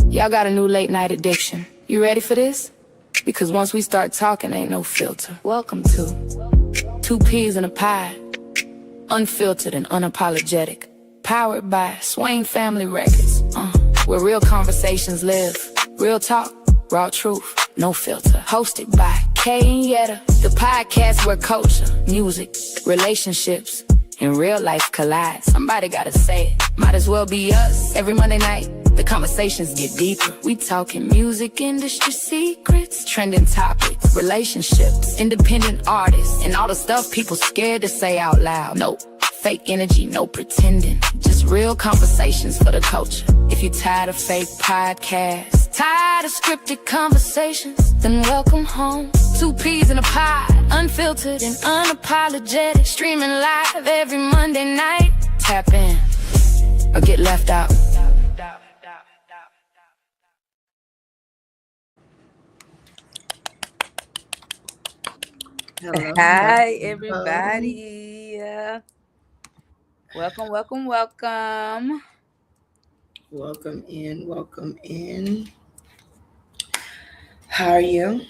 Y'all got a new late night addiction. You ready for this? Because once we start talking, ain't no filter. Welcome to Two Peas in a Pie. Unfiltered and unapologetic. Powered by Swain Family Records. Where real conversations live. Real talk, raw truth, no filter. Hosted by Kay and Yetta. The podcast where culture, music, relationships, and real life collide. Somebody gotta say it. Might as well be us. Every Monday night, the conversations get deeper. We talking music industry secrets, trending topics, relationships, independent artists, and all the stuff people scared to say out loud. No fake energy, no pretending. Just real conversations for the culture. If you're tired of fake podcasts, tired of scripted conversations, then welcome home. Two Peas in a Pod, unfiltered and unapologetic. Streaming live every Monday night. Tap in or get left out. Hello. Hi, everybody. Welcome. Welcome in. How are you?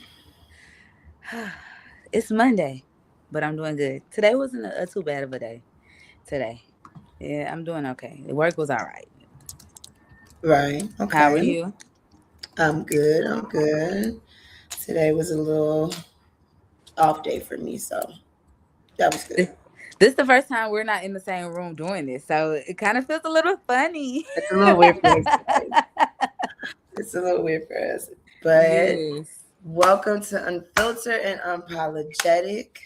It's Monday, but I'm doing good. Today wasn't a too bad of a day. Today. Yeah, I'm doing okay. The work was all right. Right. Okay. How are you? I'm good. Today was a little off day for me, so that was good. This is the first time we're not in the same room doing this, so it kind of feels a little funny. It's a little weird for us. It's a little weird for us. But yes. Welcome to Unfiltered and Unapologetic,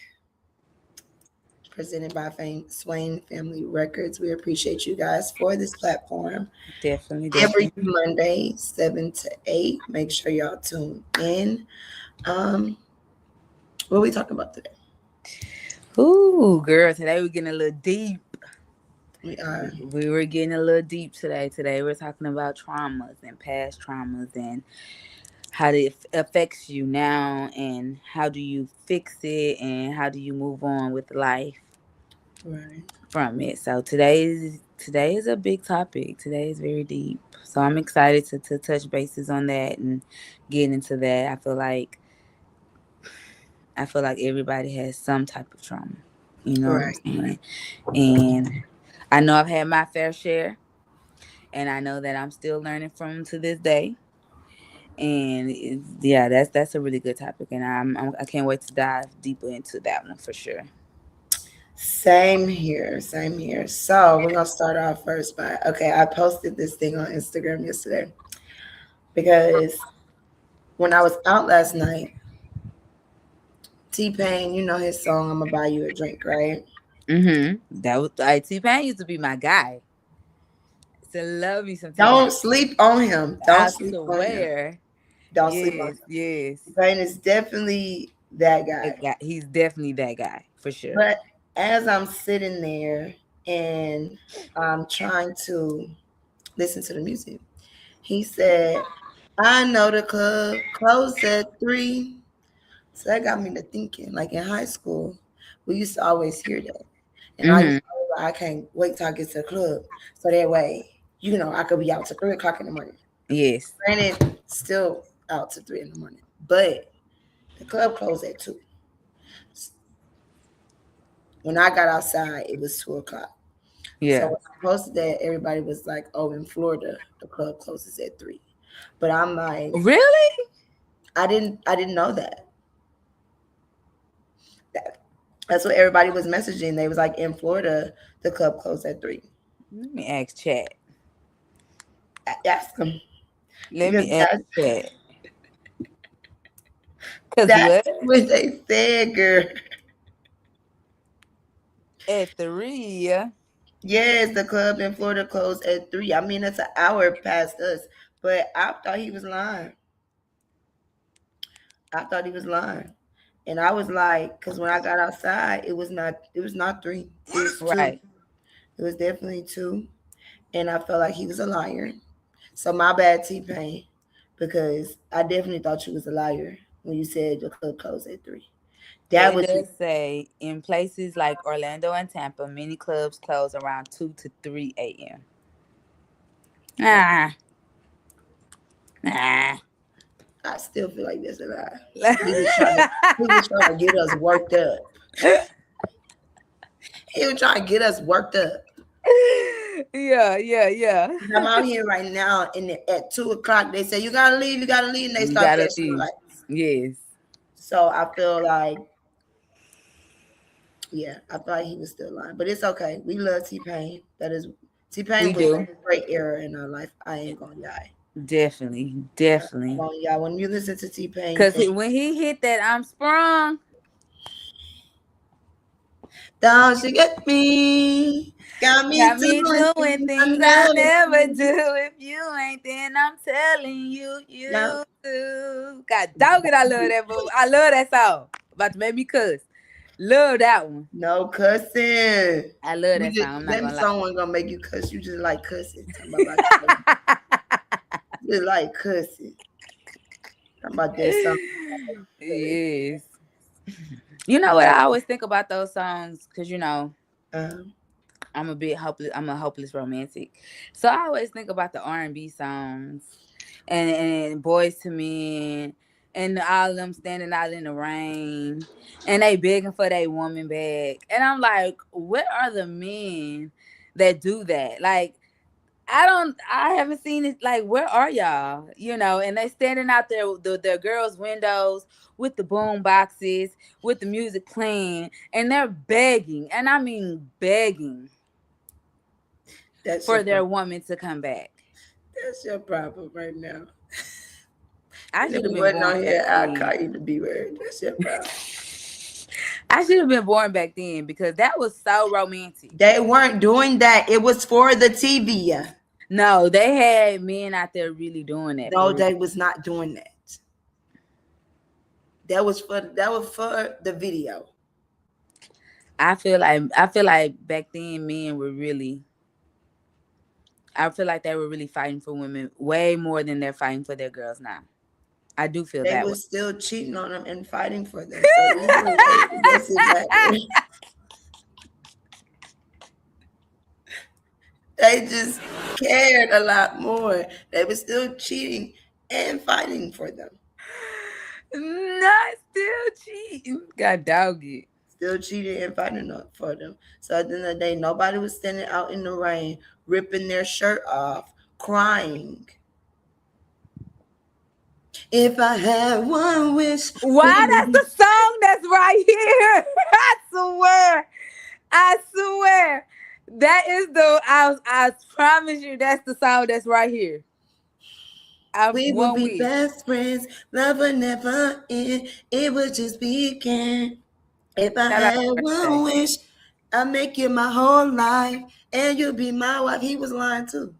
presented by Swain Family Records. We appreciate you guys for this platform. Definitely. Every Monday, 7 to 8. Make sure y'all tune in. What are we talking about today? Ooh, girl, today we're getting a little deep. We are. We were getting a little deep today. Today we're talking about traumas and past traumas and how it affects you now and how do you fix it and how do you move on with life from it. So today is a big topic. Today is very deep. So I'm excited to touch bases on that and get into that. I feel like everybody has some type of trauma. You know what I'm saying? And I know I've had my fair share, and I know that I'm still learning from them to this day. And that's a really good topic, and I can't wait to dive deeper into that one for sure. Same here. So we're gonna start off first by I posted this thing on Instagram yesterday because when I was out last night, T-Pain, you know his song "I'm gonna buy you a drink," right? That was T-Pain used to be my guy. To love me some T-Pain. Don't sleep on him. Don't sleep on him. Yes. T-Pain is definitely that guy. He's definitely that guy for sure. But as I'm sitting there and I'm trying to listen to the music, he said, "I know the club closed at 3." So that got me to thinking, like in high school, we used to always hear that. And I used to always like, I can't wait till I get to the club. So that way, I could be out to 3 o'clock in the morning. Yes. Granted, still out to 3 in the morning. But the club closed at 2. When I got outside, it was 2 o'clock. Yeah. So when I posted that, everybody was like, "Oh, in Florida, the club closes at 3." But I'm like, really? I didn't know that. That's what everybody was messaging. They was like, in Florida, the club closed at 3. Let me ask chat. Ask them. Let me ask chat. That's what they said, girl. At 3. Yes, the club in Florida closed at 3. I mean, it's an hour past us. But I thought he was lying. And I was like, because when I got outside, it was not 3. It was 2. Right. It was definitely 2. And I felt like he was a liar. So my bad, T-Pain, because I definitely thought you was a liar when you said the club closed at 3. That would say in places like Orlando and Tampa, many clubs close around 2 to 3 a.m. Nah. I still feel like that's a lie. He was trying to get us worked up. He was trying to get us worked up. Yeah. I'm out here right now, and at 2:00 they say you gotta leave, and they You start gotta flashing the leave. lights. Yes. So I feel like, I thought he was still lying, but it's okay. We love T-Pain. T-Pain We was do. a great era in our life. I ain't gonna lie. Definitely. When you listen to T-Pain, Cause when he hit that I'm sprung. don't you get me? Got me Got me doing doing things I things I never never do. do. If you ain't, then I'm telling you, Now, you do. God dog it, I love that movie. I love that song. About to make me cuss. Love that one. no cussing. I love You that just song. I'm not that gonna song ain't gonna make you cuss. You just like cussing. Talking about just like cussing. Talking about that song. lie. Yes. You know what I always think about those songs, because Um, I'm a bit hopeless. I'm a hopeless romantic, so I always think about the R&B songs and Boys to Men and all of them standing out in the rain and they begging for their woman back. And I'm like, what are the men that do that? Like, I haven't seen it. Like, where are y'all? And they standing out there with their girls' windows with the boom boxes, with the music playing, and they're begging, and I mean begging that's for your their problem. woman to come back. That's your problem right now. I should have Nigga been wasn't on born back here. I then. call you the B word. That's your problem. I should have been born back then because that was so romantic. They weren't doing that. It was for the TV. No, they had men out there really doing that for No, real. they was not doing that. That was for the video. I feel like back then men were really. I feel like they were really fighting for women way more than they're fighting for their girls now. I do feel They that way. was still cheating on them and fighting for them. So it doesn't matter. They just cared a lot more. They were still cheating and fighting for them. Not still cheating. God dog it. Still cheating and fighting for them. So at the end of the day, nobody was standing out in the rain, ripping their shirt off, crying. If I had one wish. Why? That's the song that's right here. I swear. That is I promise you that's the song that's right here. We would be best friends, love would never end. It would just begin. If I had one wish, I'd make you my whole life, and you'd be my wife. He was lying too.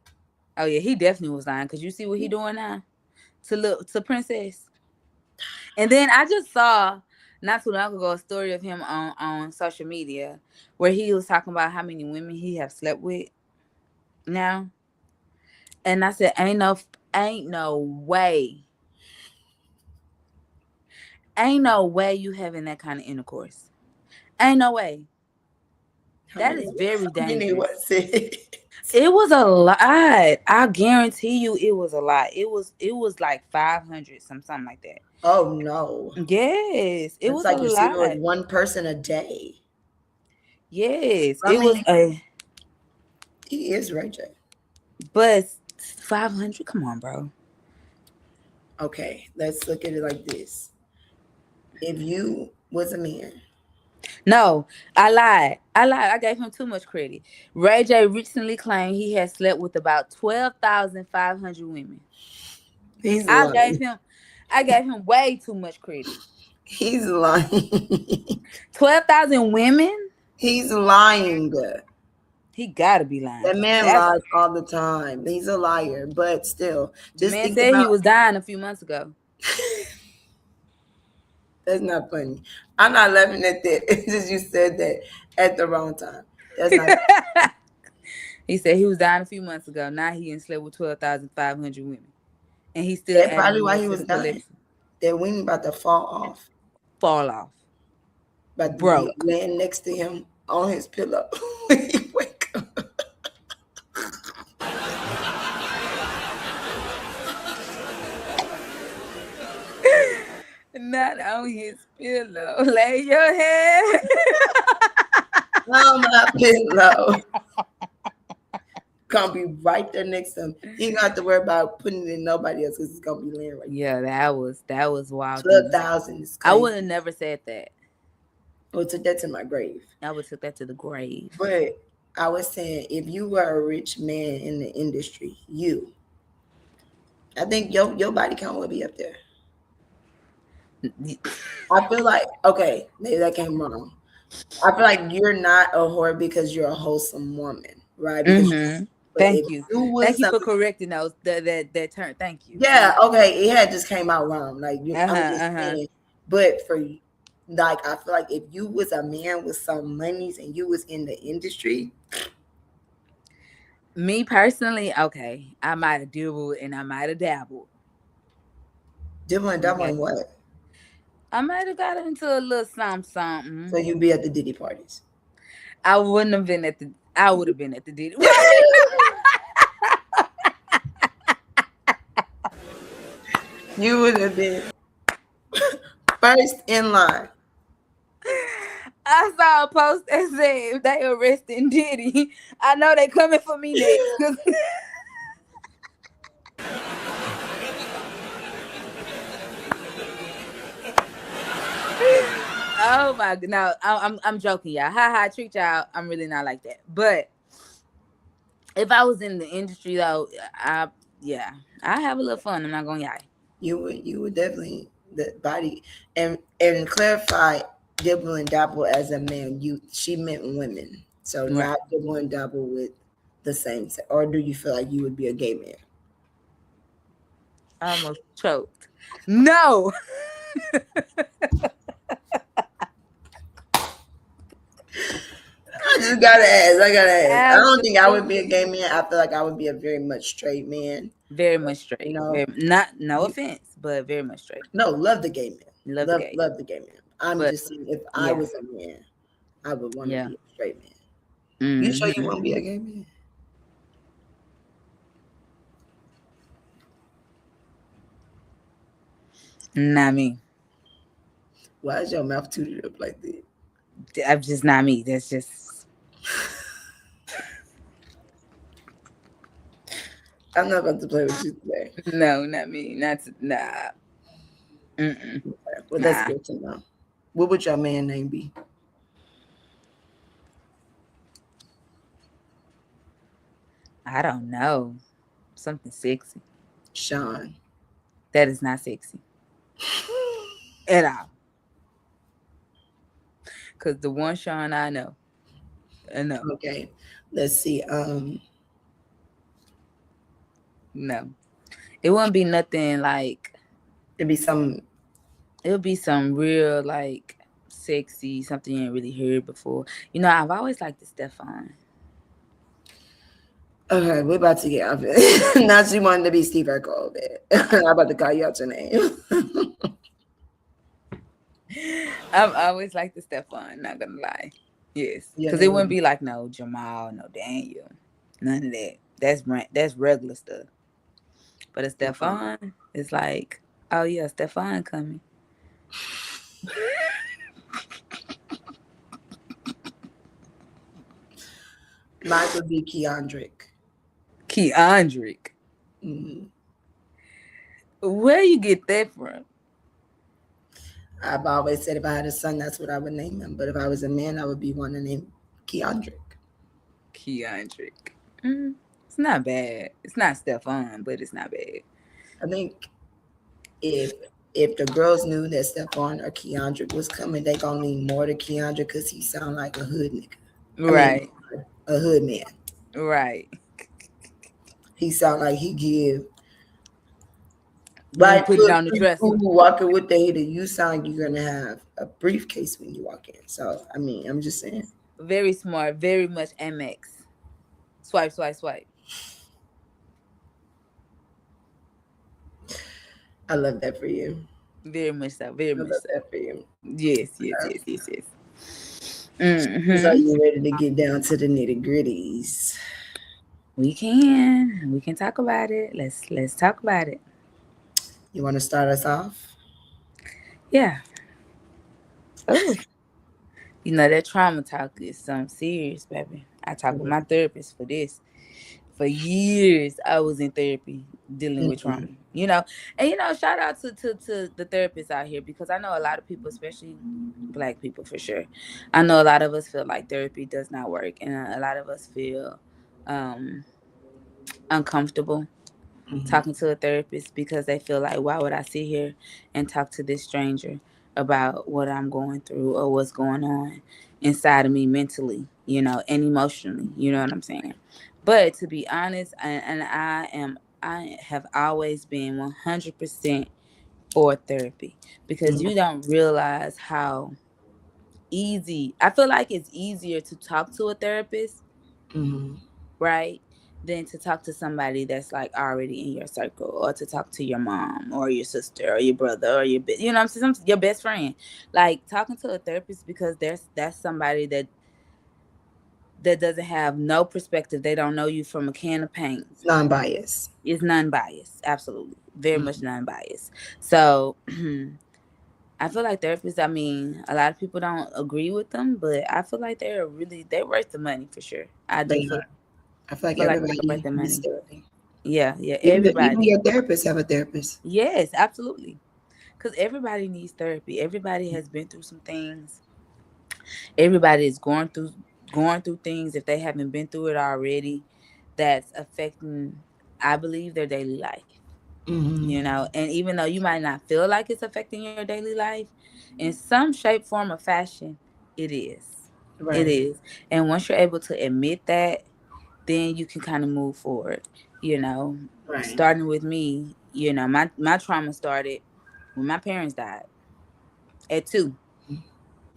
Oh yeah, he definitely was lying. Cause you see what he doing now to Princess. And then I just saw not too long ago a story of him on social media where he was talking about how many women he have slept with now. And I said, ain't no way. Ain't no way you having that kind of intercourse. Ain't no way. That is very dangerous. It was a lot. I guarantee you it was a lot. It was like 500, something like that. Oh no. Yes. It was like a you lot. said, it was one person a day. Yes. Was a. He is Ray J. But 500, come on, bro. Okay, let's look at it like this. If you was a man. No, I lied. I gave him too much credit. Ray J recently claimed he had slept with about 12,500 women. He's lying. I gave him way too much credit. He's lying. 12,000 women? He's lying. He gotta be lying. That man lies all the time. He's a liar, but still, just think said he was dying a few months ago. That's not funny. I'm not laughing at that. It's just you said that at the wrong time. That's not. He said he was dying a few months ago. Now he in slept with 12,500 women, and he still. That's probably why he was dying. That weenie about to fall off. But broke. Laying next to him on his pillow when he wake up. Not on his pillow. Lay your head. On my pillow. Gonna be right there next to him. You ain't gonna have to worry about putting it in nobody else because it's gonna be laying right Yeah, that was wild. 12,000 is I crazy. would have never said that. Well, took that to my grave. I would took that to the grave. But I was saying, if you were a rich man in the industry, I think your body count would be up there. I feel like, okay, maybe that came wrong. I feel like you're not a whore because you're a wholesome woman, right? Because Thank you. Thank you a, for correcting those that term. Thank you. yeah, okay, it had just came out wrong. Like I'm just saying, but for like, I feel like if you was a man with some monies and you was in the industry, me personally, okay, I might have dabbled and I might have dabbled. Doubling what? I might have got into a little something. So you'd be at the Diddy parties. I wouldn't have been at the. I would have been at the Diddy. You would have been first in line. I saw a post that said if they arresting Diddy, I know they coming for me next. Oh my god! No, I'm joking, y'all. Ha, treat y'all. I'm really not like that. But if I was in the industry though, I have a little fun. I'm not gonna lie. You would definitely the body and clarify dibble and dabble as a man. She meant women, so not dibble and dabble with the same sex. Or do you feel like you would be a gay man? I almost choked. No. I just gotta ask. I don't think I would be a gay man. I feel like I would be a very much straight man. Very much straight. You know, no offense, but very much straight. No, love the gay man. Love the gay man. I'm just saying, if I was a man, I would want to be a straight man. Mm-hmm. You sure you want to be a gay man? Not me. Why is your mouth tooted up like that? I'm just not me. That's just. I'm not about to play with you today. No, not me. Nah. Well, that's good to know. What would your man name be? I don't know. Something sexy. Sean. That is not sexy. At all. Because the one Sean I know. Okay. Let's see. No. It wouldn't be nothing like. It would be some real like sexy, something you ain't really heard before. You know, I've always liked the Stefan. Okay, we're about to get off it. Now she wanted to be Steve Urkel. I'm about to call you out your name. I've always liked the Stefan, not gonna lie. Yes. Because it wouldn't be like no Jamal, no Daniel. None of that. That's regular stuff. But a Stefan is like, oh yeah, Stefan coming. Mine would be Keandrick. Mm-hmm. Where you get that from? I've always said if I had a son, that's what I would name him. But if I was a man, I would be one to name Keandrick. It's not bad. It's not Stefan, but it's not bad. I think if the girls knew that Stefan or Keandrick was coming, they gonna lean more to Keandrick because he sound like a hood nigga. Right. A hood man. Right. He sound like he give. Right, put it on the dresser. Walking with the hater, you sound like you're gonna have a briefcase when you walk in. So I mean, I'm just saying. Very smart, very much Amex. Swipe. I love that for you. Very much so. Very much so. That for you. Yes. Mm-hmm. So you ready to get down to the nitty-gritties? We can talk about it. Let's talk about it. You want to start us off? Yeah. Oh. That trauma talk is something serious, baby. I talk with my therapist for this. For years, I was in therapy dealing with Mm-hmm. trauma. And shout out to the therapists out here, because I know a lot of people, especially Black people for sure. I know a lot of us feel like therapy does not work, and a lot of us feel um, uncomfortable Mm-hmm. talking to a therapist, because they feel like, why would I sit here and talk to this stranger about what I'm going through or what's going on inside of me mentally, and emotionally, you know what I'm saying? But to be honest, and I have always been 100% for therapy, because you don't realize how easy, I feel like it's easier to talk to a therapist, Mm-hmm. right? Than to talk to somebody that's like already in your circle, or to talk to your mom or your sister or your brother or you know what I'm saying, your best friend. Like talking to a therapist, because that's somebody that doesn't have no perspective. They don't know you from a can of paint. It's non-biased. It's non-biased, absolutely, very much non-biased. So I feel like therapists, I mean, a lot of people don't agree with them, but I feel like they're worth the money for sure. I do They feel are. I feel like feel like they're worth everybody the needs money. therapy. Yeah, Even everybody. your therapist have a therapist. Yes, absolutely. Because everybody needs therapy. Everybody has been through some things. Everybody is going through things, if they haven't been through it already, that's affecting, I believe, their daily life. Mm-hmm. And even though you might not feel like it's affecting your daily life, in some shape, form, or fashion, it is. It Right. is. And once you're able to admit that, then you can kind of move forward. You know, Right. Starting with me, my trauma started when my parents died at 2.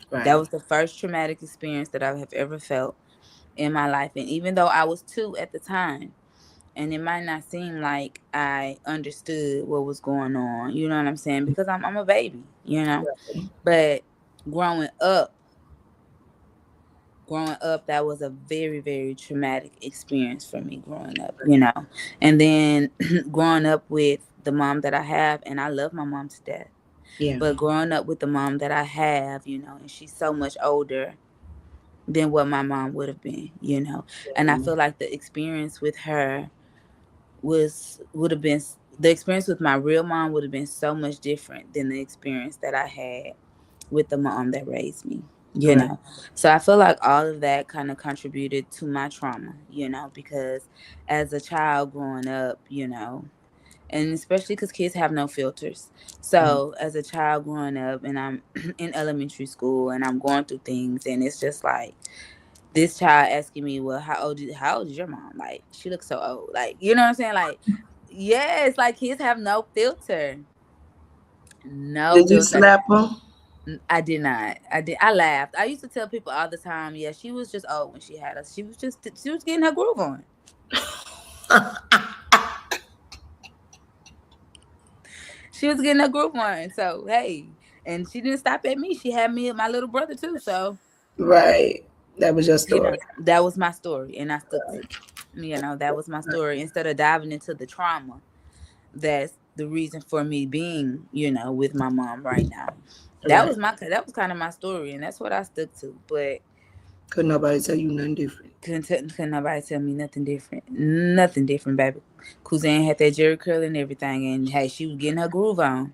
That Right. was the first traumatic experience that I have ever felt in my life. And even though I was 2 at the time, and it might not seem like I understood what was going on, you know what I'm saying? Because I'm a baby. But growing up, that was a very, very traumatic experience for me growing up. And then growing up with the mom that I have, and I love my mom to death. Yeah. But growing up with the mom that I have, and she's so much older than what my mom would have been. And I feel like the experience with her would have been the experience with my real mom would have been so much different than the experience that I had with the mom that raised me. You Right. know, so I feel like all of that kind of contributed to my trauma, because as a child growing up, and especially because kids have no filters. Mm-hmm. So as a child growing up, and I'm in elementary school, and I'm going through things, and it's just like this child asking me, well, how old is your mom? Like, she looks so old. Like, you know what I'm saying? Like, yes, like kids have no filter. No Did you filter. slap him? I did not. I laughed. I used to tell people all the time, yeah, she was just old when she had us. She was getting her groove on. She was getting her groove on. So hey, and she didn't stop at me. She had me and my little brother too. So Right. That was your story. that was my story, and I stuck to it. That was my story. Instead of diving into the trauma, that's the reason for me being, with my mom right now. Right. That was kind of my story, and that's what I stuck to. But Couldn't nobody tell you nothing different. couldn't nobody tell me nothing different, baby. Kuzan had that Jerry curl and everything, and hey, she was getting her groove on.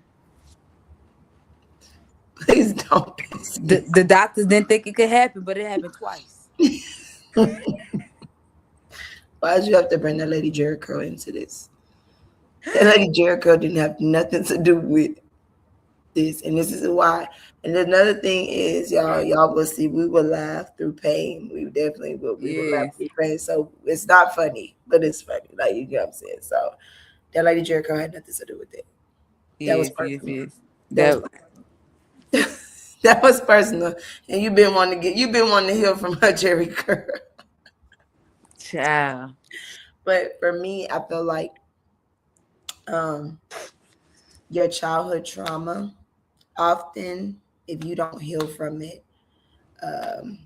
Please don't piss me. The doctors didn't think it could happen, but it happened twice. Why did you have to bring that lady Jericho into this? That lady Jericho didn't have nothing to do with this, and this is why. And another thing is, y'all will see, we will laugh through pain. We definitely will. We will laugh Yes, through pain. So it's not funny, but it's funny. Like, you know what I'm saying? So that lady Jericho had nothing to do with it. That was yes, yes, personal. yes. That was That that was personal. And you've been wanting to heal from her Jerry Curl. child. But for me, I feel like um your childhood trauma, often, if you don't heal from it, um,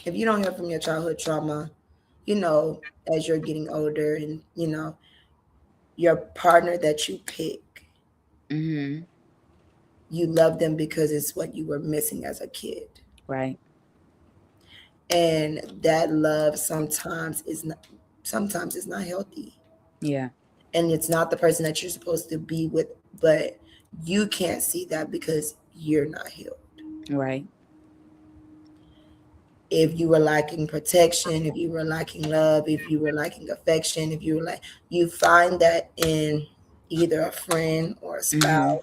if you don't heal from your childhood trauma, as you're getting older, and your partner that you pick, Mhm. you love them because it's what you were missing as a kid. Right. And that love sometimes is not healthy. Yeah. And it's not the person that you're supposed to be with, but you can't see that because you're not healed. Right. If you were lacking protection, if you were lacking love, if you were lacking affection, if you were like, you find that in either a friend or a spouse,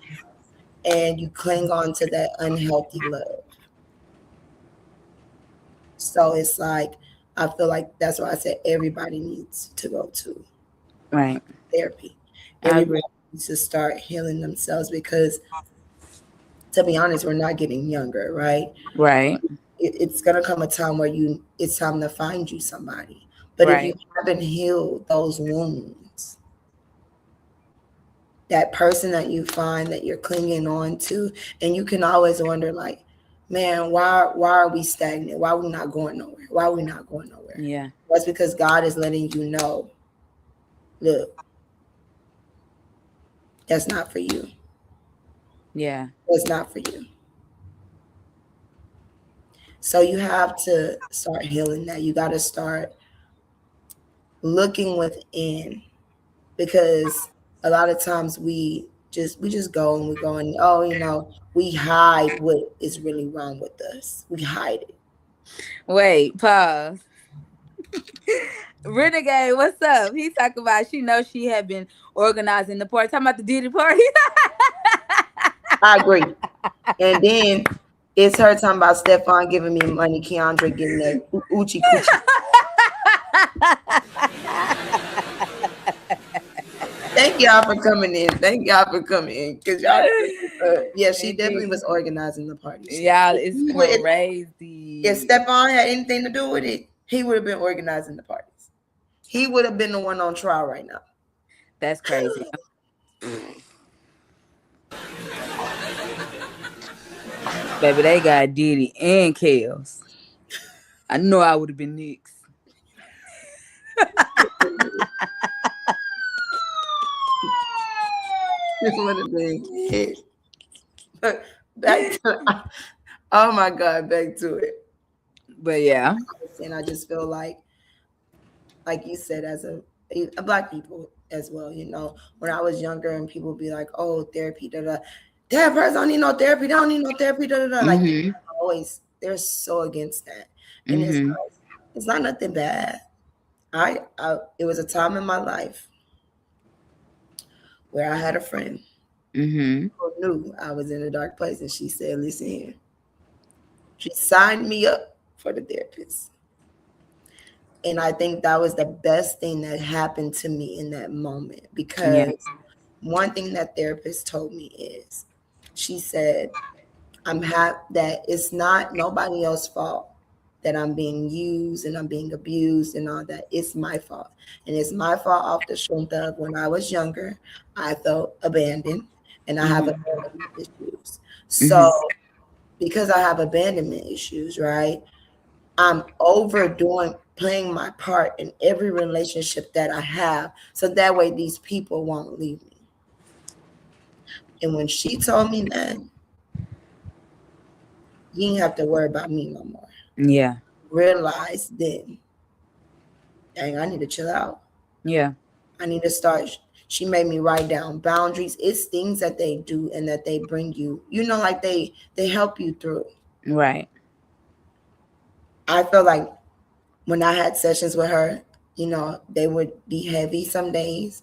and you cling on to that unhealthy love. So it's like, I feel like that's why I said everybody needs to go to Right. therapy. I agree. Everybody needs to start healing themselves because, to be honest, we're not getting younger, right? Right. It's gonna come a time where it's time to find you somebody. But if you Right. haven't healed those wounds, that person that you find that you're clinging on to, and you can always wonder, like, man, why are we stagnant? Why are we not going nowhere? Why are we not going nowhere? Yeah. That's because God is letting you know, look, that's not for you. Yeah. It's not for you. So you have to start healing that. You got to start looking within, because a lot of times we just go and we go and, oh, we hide what is really wrong with us. We hide it. Wait, pause. Renegade, what's up? He talking about she knows she had been organizing the party. Talking about the Diddy party. I agree. And then it's her talking about Stefan giving me money, Keandre getting that Uchi Coochie. Thank y'all for coming in. Thank y'all for coming in. Because y'all, yeah, she definitely was organizing the party. Y'all, it's crazy. If Stefan had anything to do with it, he would have been organizing the parties. He would have been the one on trial right now. That's crazy. Baby, they got Diddy and Kels. I know I would have been next. This would have been it. Back to, oh my God, back to it. But yeah. And I just feel like you said, as a Black people as well, when I was younger and people would be like, oh, therapy, da da. That person don't need no therapy. They don't need no therapy, da da da. Like, they're so against that, and it's not nothing bad. It was a time in my life where I had a friend who knew I was in a dark place, and she said, "Listen here." She signed me up for the therapist. And I think that was the best thing that happened to me in that moment, because one thing that therapist told me is, she said, that it's not nobody else's fault that I'm being used and I'm being abused and all that. It's my fault. And it's my fault off the strength of, when I was younger, I felt abandoned, and I have abandonment issues. So because I have abandonment issues, right, I'm playing my part in every relationship that I have, so that way these people won't leave me. And when she told me that, you ain't have to worry about me no more. Yeah. Realize then, dang, I need to chill out. Yeah. I need to start. She made me write down boundaries. It's things that they do and that they bring you, like they help you through. Right. I feel like when I had sessions with her, they would be heavy some days.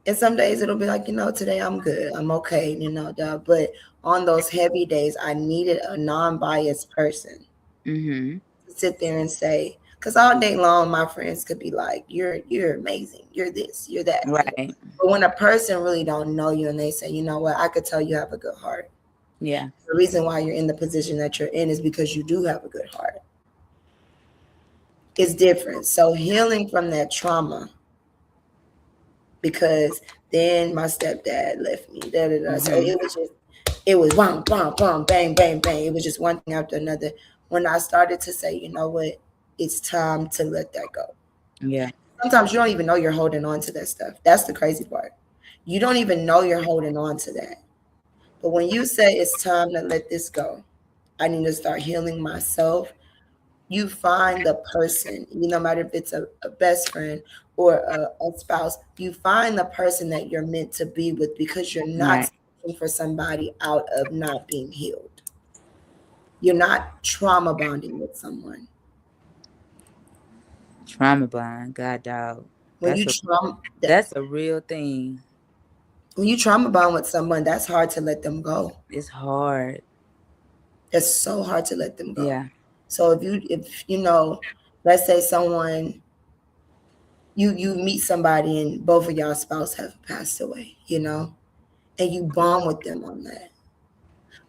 And some days it'll be like, today I'm good. I'm okay, but on those heavy days, I needed a non-biased person to sit there and say, because all day long, my friends could be like, you're amazing. You're this, you're that. Right. But when a person really don't know you and they say, you know what, I could tell you have a good heart. Yeah. The reason why you're in the position that you're in is because you do have a good heart. It's different. So healing from that trauma, because then my stepdad left me. So it was bang, bang, bang, bang, bang, bang. It was just one thing after another. When I started to say, you know what, it's time to let that go. Yeah. Sometimes you don't even know you're holding on to that stuff. That's the crazy part. You don't even know you're holding on to that. But when you say it's time to let this go, I need to start healing myself. You find the person, no matter if it's a best friend or a spouse, you find the person that you're meant to be with, because you're not Right. looking for somebody out of not being healed. You're not trauma bonding with someone. Trauma bond, God dog. When you That's a trauma that's a real thing. when you trauma bond with someone, that's hard to let them go. It's hard. It's so hard to let them go. Yeah. So if let's say someone, you meet somebody and both of y'all spouse have passed away, and you bond with them on that.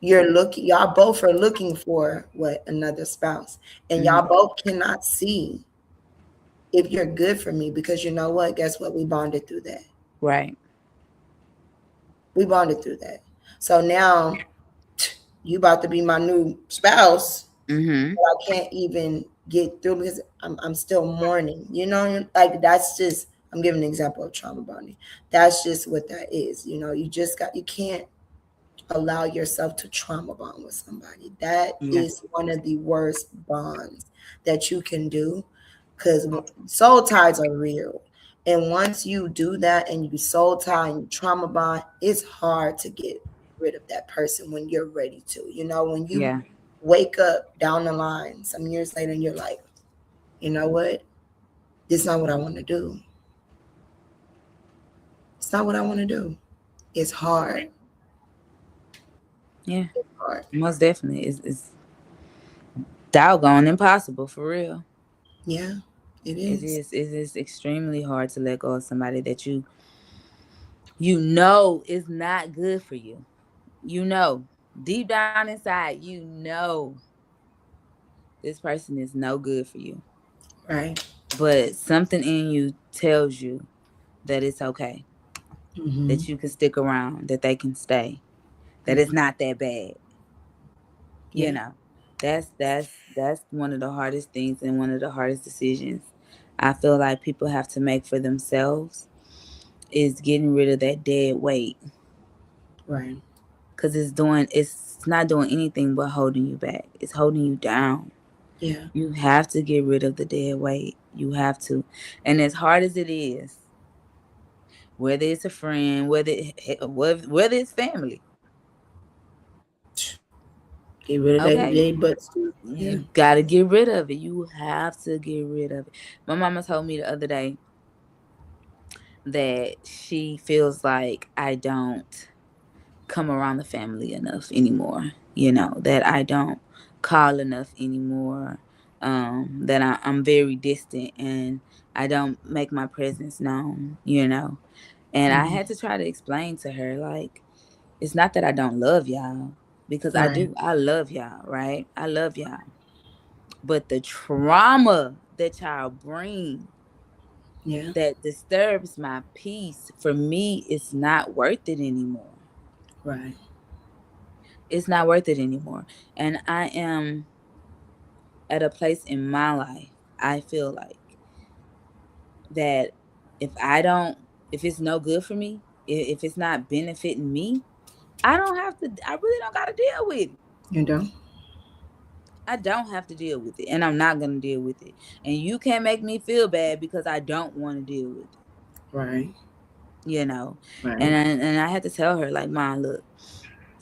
Y'all both are looking for what, another spouse, and Hmm. y'all both cannot see if you're good for me, because you know what? Guess what? We bonded through that. Right. We bonded through that. So now you about to be my new spouse, Mm-hmm. but I can't even get through because I'm still mourning. Like that's just, I'm giving an example of trauma bonding. That's just what that is. You can't allow yourself to trauma bond with somebody. That Yeah. is one of the worst bonds that you can do, because soul ties are real. And once you do that and you soul tie and you trauma bond, it's hard to get rid of that person when you're ready to. When you Yeah. wake up down the line some years later and you're like, you know what? This is not what I want to do. It's not what I want to do. It's hard. Yeah. It's hard. Most definitely. It's doggone impossible for real. Yeah, it It is. is. It is extremely hard to let go of somebody that you know is not good for you. You know, deep down inside, you know this person is no good for you. Right. But something in you tells you that it's okay, Mm-hmm. that you can stick around, that they can stay, that Mm-hmm. it's not that bad. You Yeah. know, that's one of the hardest things and one of the hardest decisions I feel like people have to make for themselves is getting rid of that dead weight, Right. because it's not doing anything but holding you back. It's holding you down. Yeah. You have to get rid of the dead weight. You have to. And as hard as it is, whether it's a friend, whether it's family, Get rid of that okay, day butts too. Yeah. you got to get rid of it. You have to get rid of it. My mama told me the other day that she feels like I don't come around the family enough anymore. That I don't call enough anymore. That I'm very distant and I don't make my presence known. And I Mm-hmm. had to try to explain to her, like, it's not that I don't love y'all, because I Right. do. I love y'all, right? I love y'all. But the trauma that y'all bring Yeah. that disturbs my peace, for me, it's not worth it anymore. Right. It's not worth it anymore. And I am at a place in my life, I feel like that if I don't, if it's no good for me, if it's not benefiting me, I really don't got to deal with it. You know. I don't have to deal with it, and I'm not going to deal with it. And you can't make me feel bad because I don't want to deal with it, Right. you know? Right. And I had to tell her, like, Mom, look,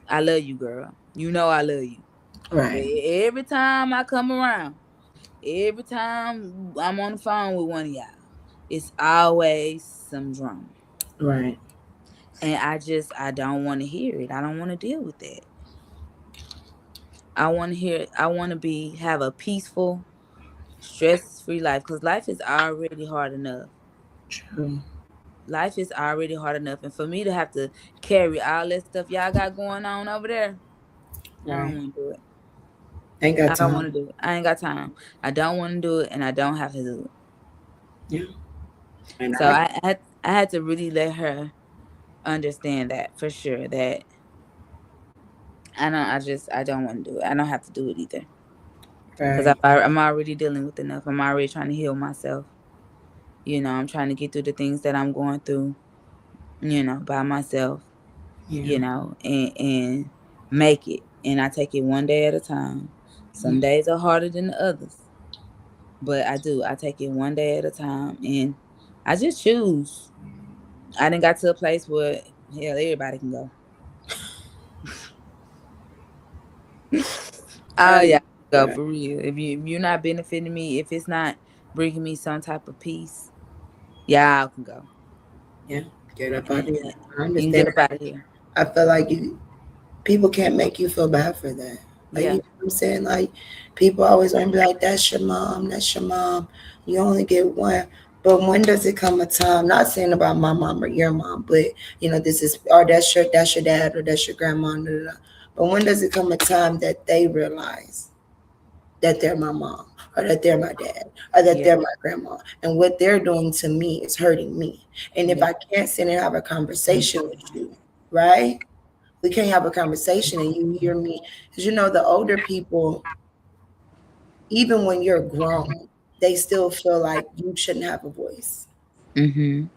I love you, girl. You know I love you. But Right. every time I come around, every time I'm on the phone with one of y'all, it's always some drama. Right. And I don't want to hear it. I don't want to deal with that. I want to have a peaceful, stress-free life, cuz life is already hard enough. True. Life is already hard enough, and for me to have to carry all that stuff y'all got going on over there, I don't Right. want to do it. Ain't got I don't want time. to do it. I ain't got time. I don't want to do it, and I don't have to do it. Yeah. And So I had to really let her understand that for sure, that I don't want to do it. I don't have to do it either, because right. I'm already dealing with enough. I'm already trying to heal myself. I'm trying to get through the things that I'm going through, by myself. Yeah. you know, and make it. And I take it one day at a time. Some days are harder than the others, but I do. I take it one day at a time, and I just choose. I didn't got to a place where hell everybody can go. Oh yeah, go Right. for real. If you're not benefiting me, if it's not bringing me some type of peace, yeah, I can go. Yeah. Get up out And, of here. and I you can understand. get up out of here. I feel like people can't make you feel bad for that. Like, you Yeah, know what I'm saying? Like, people always want to be like, that's your mom, that's your mom. You only get one. But when does it come a time? Not saying about my mom or your mom, but this is, or that's your dad or that's your grandma. Da, da, da. But when does it come a time that they realize that they're my mom or that they're my dad or that yeah, they're my grandma, and what they're doing to me is hurting me? And if yeah. I can't sit and have a conversation with you, right? We can't have a conversation and you hear me, because the older people, even when you're grown, they still feel like you shouldn't have a voice. Mhm.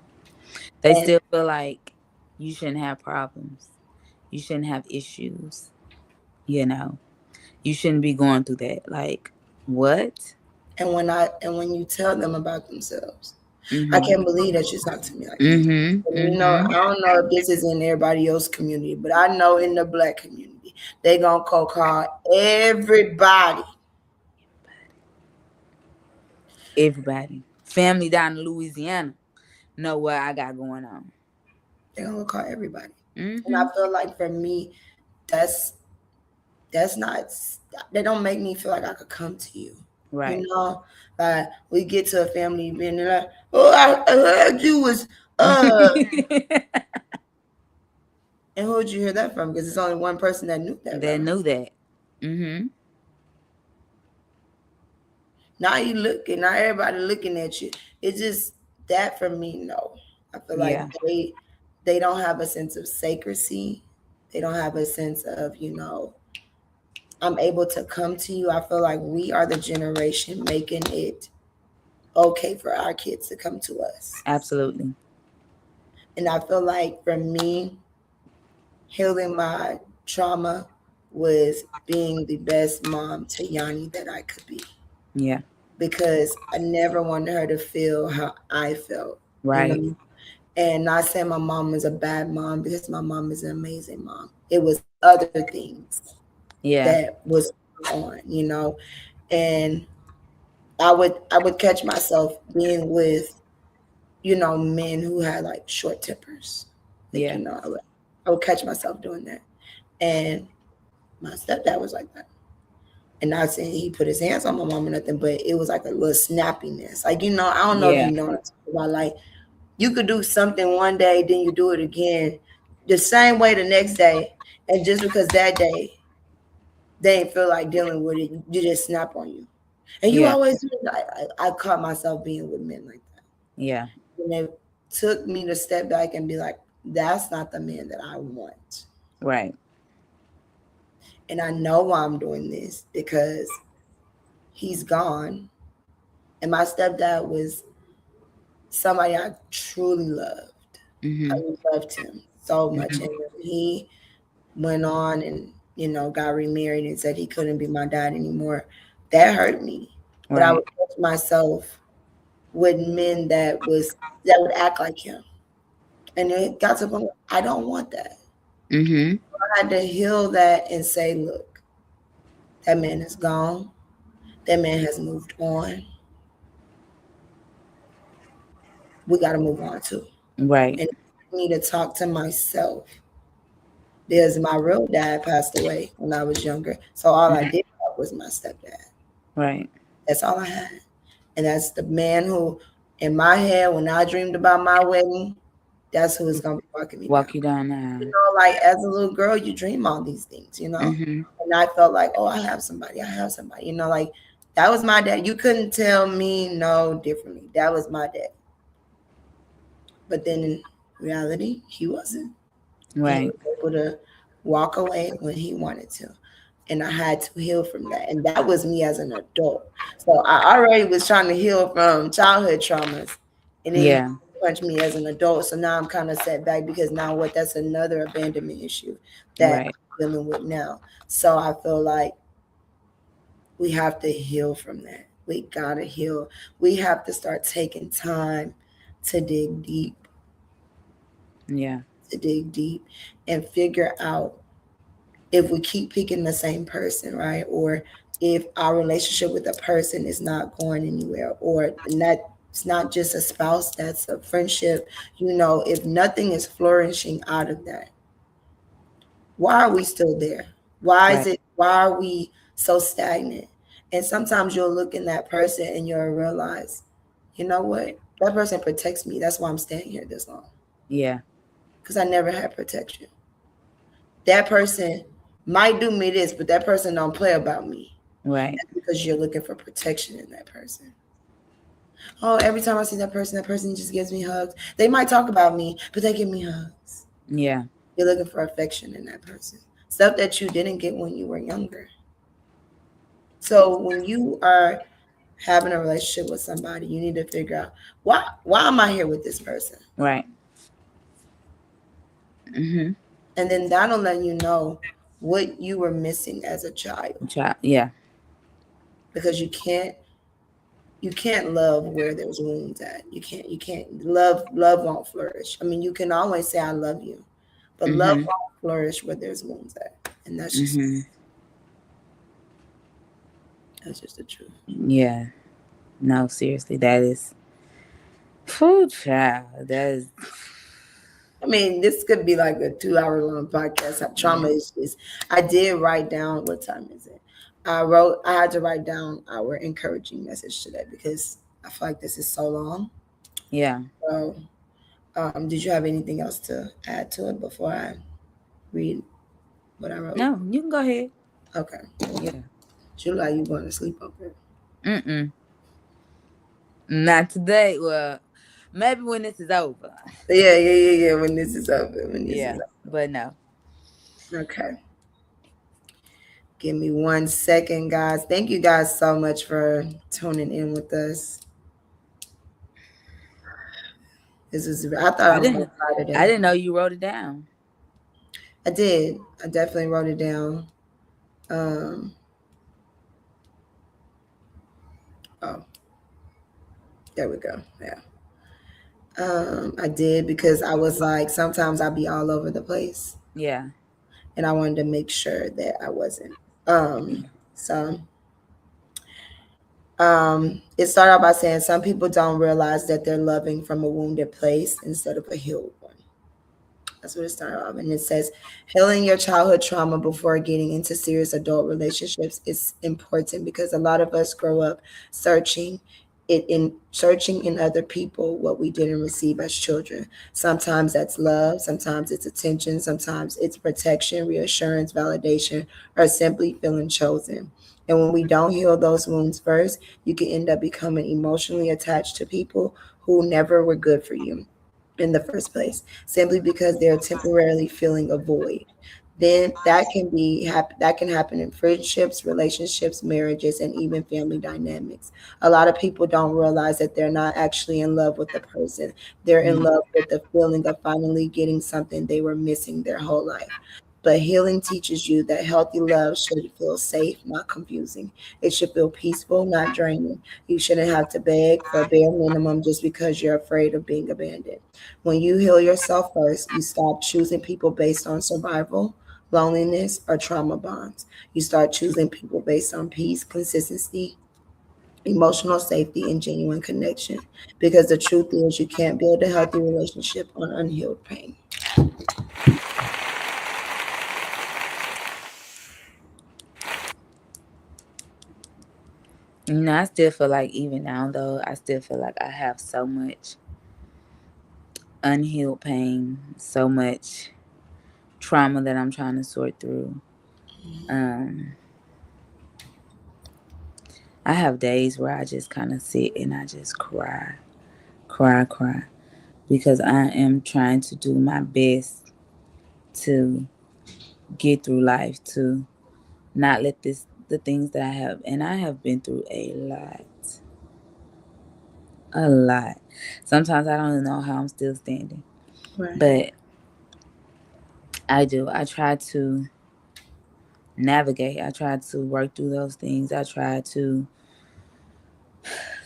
They And still feel like you shouldn't have problems. You shouldn't have issues. You know, you shouldn't be going through that. Like what? when you tell them about themselves, I Mhm. can't believe that you talk to me like this. Mhm. And, Mhm. I don't know if this is in everybody else's community, but I know in the black community, they gonna call everybody. Everybody, family down in Louisiana, know what I got going on. They gonna call everybody. And I Mhm. feel like for me, that's that's not that don't make me feel like I could come to you. You Right. know, like we get to a family event and like, oh, I heard you was and who would you hear that from? Because it's only one person that knew that, They bro. knew that. Mhm. Now you looking, now everybody looking at you. It's just that for me, no. I feel like Yeah. they don't have a sense of sacredcy. They don't have a sense of, I'm able to come to you. I feel like we are the generation making it okay for our kids to come to us. Absolutely. And I feel like for me, healing my trauma was being the best mom to Yanni that I could be. Yeah. Because I never wanted her to feel how I felt, you Right. know. And not saying my mom was a bad mom, because my mom is an amazing mom. It was other things Yeah. that was on. And I would catch myself being with, men who had like short tempers. Like, Yeah. I would catch myself doing that. And my stepdad was like that. And not saying he put his hands on my mom or nothing, but it was like a little snappiness. Like, I don't know if Yeah. you know what I'm talking about. Like, you could do something one day, then you do it again the same way the next day. And just because that day they ain't feel like dealing with it, you just snap on you. And you Yeah. always do it. I caught myself being with men like that. Yeah. And it took me to step back and be like, that's not the man that I want. Right. And I know why I'm doing this, because he's gone. And my stepdad was somebody I truly loved. I Mhm. loved him so much. Mhm. And when he went on and, got remarried and said he couldn't be my dad anymore, that hurt me. But I would Right. catch myself with men that would act like him. And it got to the point where I don't want that. Mhm. I had to heal that and say, look, that man is gone. That man has moved on. We got to move on too. Right. And I need to talk to myself, because my real dad passed away when I was younger. So all I Mhm. did have was my stepdad. Right. That's all I had. And that's the man who, in my head, when I dreamed about my wedding, that's who is going to be walking me down. Walk you down the aisle. Like as a little girl, you dream all these things. Mhm. And I felt like, oh, I have somebody. I have somebody. Like that was my dad. You couldn't tell me no differently. That was my dad. But then in reality, he wasn't. And he Right. was able to walk away when he wanted to. And I had to heal from that. And that was me as an adult. So I already was trying to heal from childhood traumas. And then you Yeah. punch me as an adult. So now I'm kind of set back because now what? That's another abandonment issue that Right. I'm dealing with now. So I feel like we have to heal from that. We gotta heal. We have to start taking time to dig deep, Yeah. to dig deep, and figure out if we keep picking the same person, right? Or if our relationship with a person is not going anywhere, or not, it's not just a spouse, that's a friendship. If nothing is flourishing out of that, why are we still there? Right. Why are we so stagnant? And sometimes you'll look in that person and you'll realize, you know what? That person protects me. That's why I'm staying here this long. Yeah. Because I never had protection. That person might do me this, but that person don't play about me. Right. That's because you're looking for protection in that person. Oh, every time I see that person just gives me hugs. They might talk about me, but they give me hugs. Yeah. You're looking for affection in that person. Stuff that you didn't get when you were younger. So when you are having a relationship with somebody, you need to figure out why am I here with this person? Right. Mhm. And then that'll let you know what you were missing as a child. Child. Yeah. Because you can't love where there's wounds at. You can't love won't flourish. I mean, you can always say I love you, but love Mhm. won't flourish where there's wounds at. And Mhm. that's just the truth. Yeah. No, seriously, that is. Whew, child. That is. I mean, this could be like a 2 hour long podcast. Trauma Yeah. is just, I did write down, what time is it? I had to write down our encouraging message today because I feel like this is so long. Yeah. So, did you have anything else to add to it before I read what I wrote? No, you can go ahead. Okay. Yeah. July, you going to sleep over? Mm-mm. Not today. Well, maybe when this is over. Yeah, yeah, yeah, yeah. When this is over, when this is Yeah. But no. over. Okay. Give me 1 second, guys. Thank you guys so much for tuning in with us. This is, I thought I I was gonna didn't. cry I today. didn't know you wrote it down. I did. I definitely wrote it down. Um, oh, there we go. Yeah. I did because I was like, sometimes I'd be all over the place, Yeah. and I wanted to make sure that I wasn't. So it started out by saying some people don't realize that they're loving from a wounded place instead of a healed one. That's what it started off. And it says, healing your childhood trauma before getting into serious adult relationships is important because a lot of us grow up searching searching in other people what we didn't receive as children. Sometimes that's love, sometimes it's attention, sometimes it's protection, reassurance, validation, or simply feeling chosen. And when we don't heal those wounds first, you can end up becoming emotionally attached to people who never were good for you in the first place, simply because they're temporarily filling a void. Then that can happen in friendships, relationships, marriages, and even family dynamics. A lot of people don't realize that they're not actually in love with the person. They're in Mm. love with the feeling of finally getting something they were missing their whole life. But healing teaches you that healthy love should feel safe, not confusing. It should feel peaceful, not draining. You shouldn't have to beg for a bare minimum just because you're afraid of being abandoned. When you heal yourself first, you stop choosing people based on survival, loneliness, or trauma bonds. You start choosing people based on peace, consistency, emotional safety, and genuine connection. Because the truth is, you can't build a healthy relationship on unhealed pain. I still feel like even now though, I still feel like I have so much unhealed pain, so much trauma that I'm trying to sort through. Um, I have days where I just kind of sit and I just cry, cry, cry, because I am trying to do my best to get through life, to not let the things that I have, and I have been through a lot. a lot. Sometimes I don't even know how I'm still standing, Right. but I do. I try to navigate. I try to work through those things. I try to,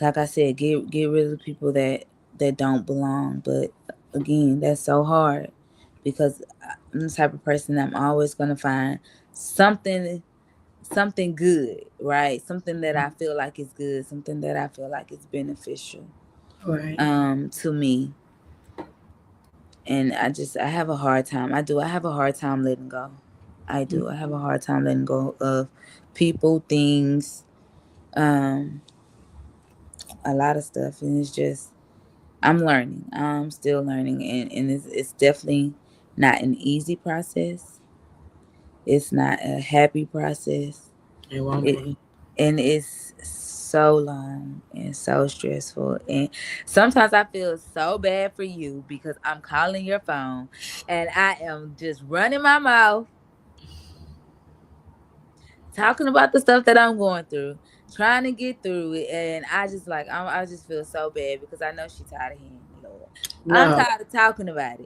like I said, get rid of the people that don't belong. But again, that's so hard because I'm the type of person that I'm always gonna find something good, right? Something that I feel like is good, something that I feel like is beneficial Right. to me. And I have a hard time. I have a hard time letting go. I do. I have a hard time letting go of people, things, um, a lot of stuff. And it's just I'm learning. I'm still learning, and it's definitely not an easy process. It's not a happy process. It won't It be. and it's so long and so stressful. And sometimes I feel so bad for you because I'm calling your phone and I am just running my mouth talking about the stuff that I'm going through, trying to get through it, and I just feel so bad because I know she's tired of hearing it, Lord. I'm No. tired of talking about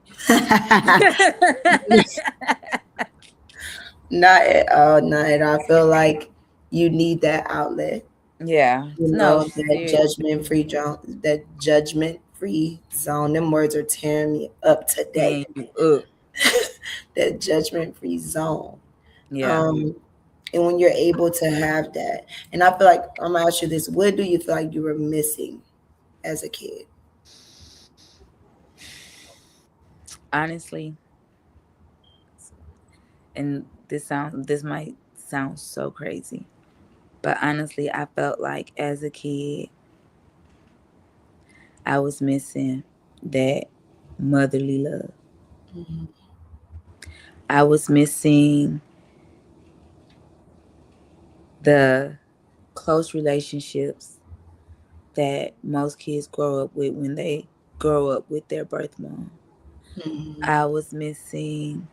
Not it. at all. Not at all. I feel like you need that outlet. Yeah, You no, know, that seriously, judgment free zone. That judgment free zone. Them words are tearing me up today. tearing you up. That judgment free zone. Yeah, Um, and when you're able to have that, and I feel like I'm gonna ask you this: what do you feel like you were missing as a kid? honestly, and this might sound so crazy, but honestly, I felt like as a kid, I was missing that motherly love. Mm-hmm. I was missing the close relationships that most kids grow up with when they grow up with their birth mom. Mm-hmm. I was missing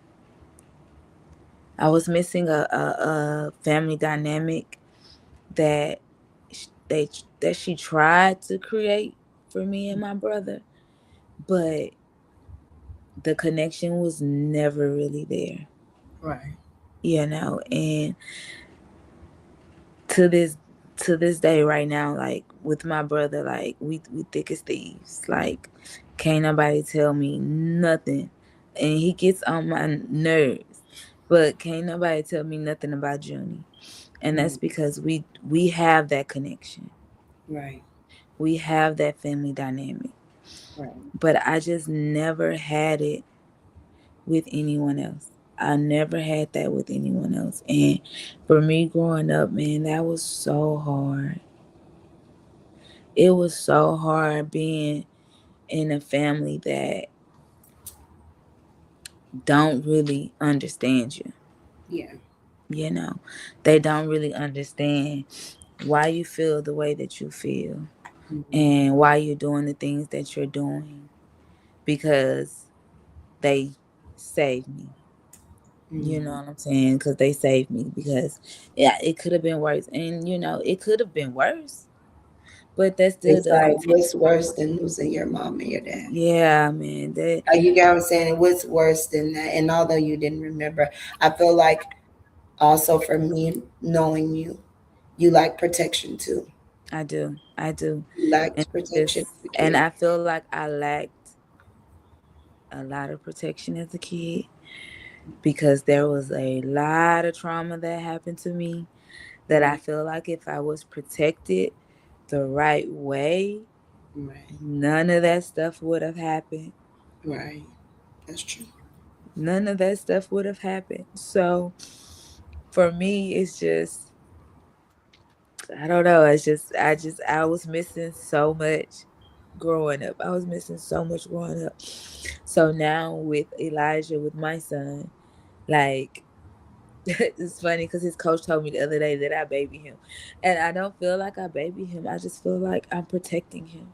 I was missing a family dynamic that that she tried to create for me and my brother, but the connection was never really there, Right. and to this to this day right now, like with my brother, like we thick as thieves. Like can't nobody tell me nothing, and he gets on my nerves, but can't nobody tell me nothing about Junie, and that's Mm. because we have that connection, Right. we have that family dynamic, Right. but I just never had it with anyone else. I never had that with anyone else. And for me growing up, man, that was so hard. It was so hard being in a family that don't really understand you. Yeah. You know, they don't really understand why you feel the way that you feel Mm-hmm. and why you're doing the things that you're doing because they saved me. You know Mm-hmm. what I'm saying? Because they saved me. Because yeah, it could have been worse, and it could have been worse. But that still It's like doesn't take. what's worse than losing your mom and your dad? Yeah, man. That You get what I'm saying? What's worse than that? And although you didn't remember, I feel like also for me knowing you, you like protection too. I do. I do. You And liked protection just as a and kid. I feel like I lacked a lot of protection as a kid because there was a lot of trauma that happened to me that I Right. feel like if I was protected the right way, Right. none of that stuff would have happened. Right. That's true. None of that stuff would have happened. So for me, it's just I don't know. I was missing so much growing up. I was missing so much growing up. So now with Elijah, with my son, like it's funny because his coach told me the other day that I baby him, and I don't feel like I baby him. I just feel like I'm protecting him.